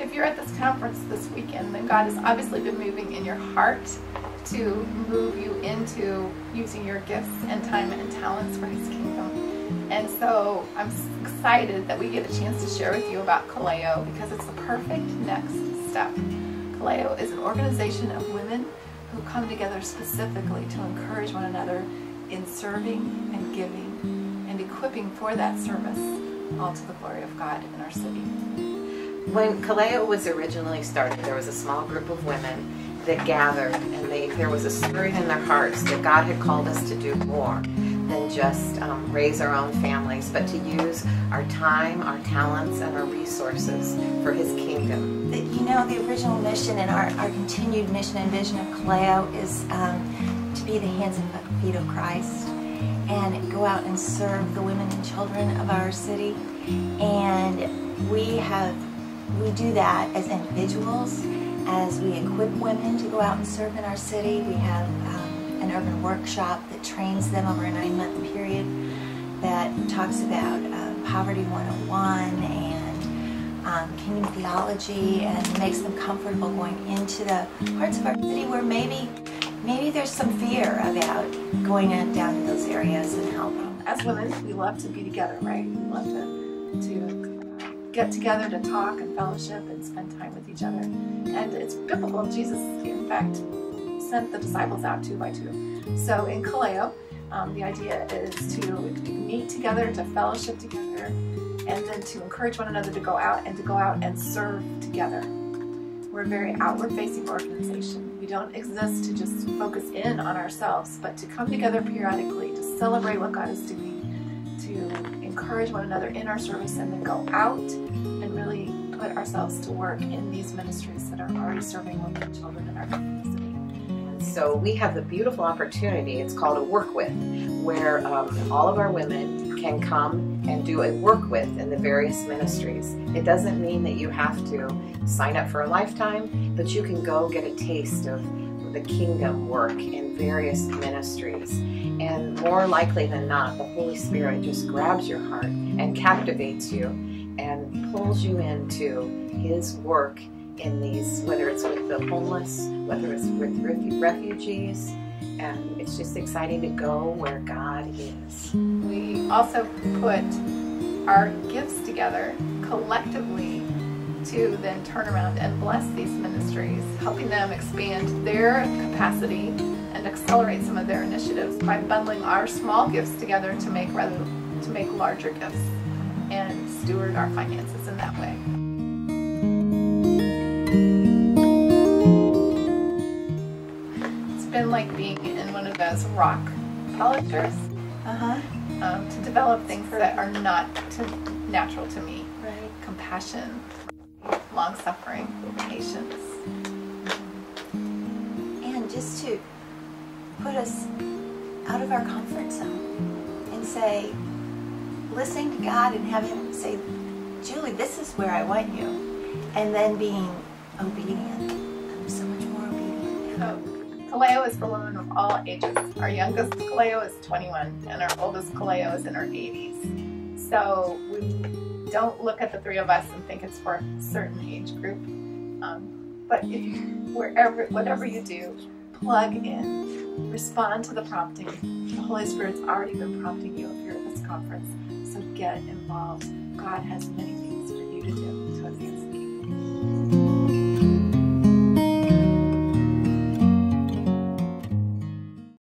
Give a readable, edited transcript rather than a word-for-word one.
If you're at this conference this weekend, then God has obviously been moving in your heart to move you into using your gifts and time and talents for His kingdom. And so I'm excited that we get a chance to share with you about Kaleo, because it's the perfect next step. Kaleo is an organization of women who come together specifically to encourage one another in serving and giving and equipping for that service, all to the glory of God in our city. When Kaleo was originally started, there was a small group of women that gathered, and there was a stirring in their hearts that God had called us to do more than just raise our own families, but to use our time, our talents, and our resources for His kingdom. You know, the original mission and our continued mission and vision of Kaleo is to be the hands and feet of Christ and go out and serve the women and children of our city. And we do that as individuals, as we equip women to go out and serve in our city. We have an urban workshop that trains them over a 9-month period that talks about Poverty 101 and kingdom theology, and makes them comfortable going into the parts of our city where maybe there's some fear about going down to those areas and help them. As women, we love to be together, right? We love to get together to talk and fellowship and spend time with each other. And it's biblical. Jesus, in fact, sent the disciples out 2 by 2. So in Kaleo, the idea is to meet together, to fellowship together, and then to encourage one another to go out and serve together. We're a very outward-facing organization. We don't exist to just focus in on ourselves, but to come together periodically to celebrate what God is doing, to encourage one another in our service, and then go out and really put ourselves to work in these ministries that are already serving women and children in our community. So we have the beautiful opportunity, it's called a work with, where all of our women can come and do a work with in the various ministries. It doesn't mean that you have to sign up for a lifetime, but you can go get a taste of the kingdom work in various ministries. And more likely than not, the Holy Spirit just grabs your heart and captivates you and pulls you into His work in these, whether it's with the homeless, whether it's with refugees, and it's just exciting to go where God is. We also put our gifts together collectively to then turn around and bless these ministries, helping them expand their capacity and accelerate some of their initiatives by bundling our small gifts together to make larger gifts and steward our finances in that way. It's been like being in one of those rock polishers to develop things that are not natural to me. Right. Compassion, long-suffering, patience. And just to put us out of our comfort zone and say, listening to God and have Him say, Julie, this is where I want you. And then being obedient. I'm so much more obedient. So, Kaleo is for women of all ages. Our youngest Kaleo is 21, and our oldest Kaleo is in her 80s. So we don't look at the 3 of us and think it's for a certain age group. But whatever you do, plug in, respond to the prompting. The Holy Spirit's already been prompting you if you're at this conference. So get involved. God has many things for you.